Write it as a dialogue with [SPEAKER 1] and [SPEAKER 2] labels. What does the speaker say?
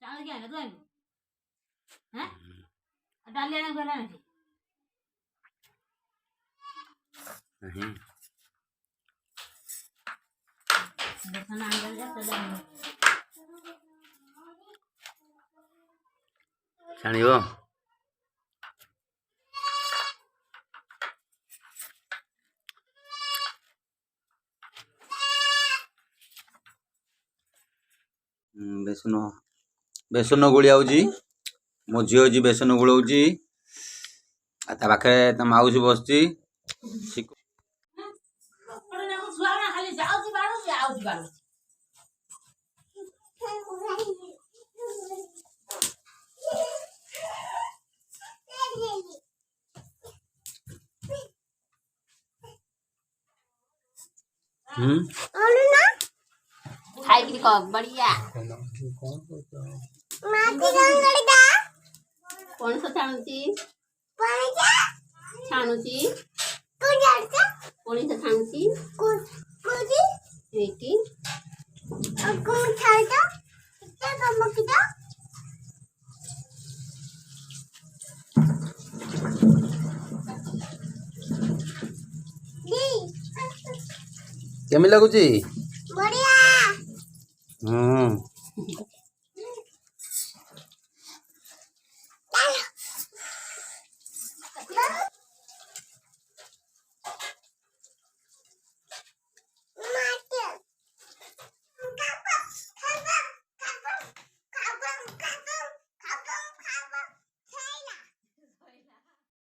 [SPEAKER 1] चावल क्या है तो हैं डाल लेना गला नहीं
[SPEAKER 2] नहीं
[SPEAKER 1] देखना अंदर जा तो डाल
[SPEAKER 2] छाणिबो बेसन बेसन गोलिया मो झी जी बेसन गोलाऊँगी ता पाखे ता माउसी बसची
[SPEAKER 1] खाली जाऊँ बाड़ू आउँ बाड़ू खाई की बढ़िया कौन सा छाणुची छाणुची कौन सा छाणुची एटी
[SPEAKER 2] केमी लगुची
[SPEAKER 3] बढ़िया।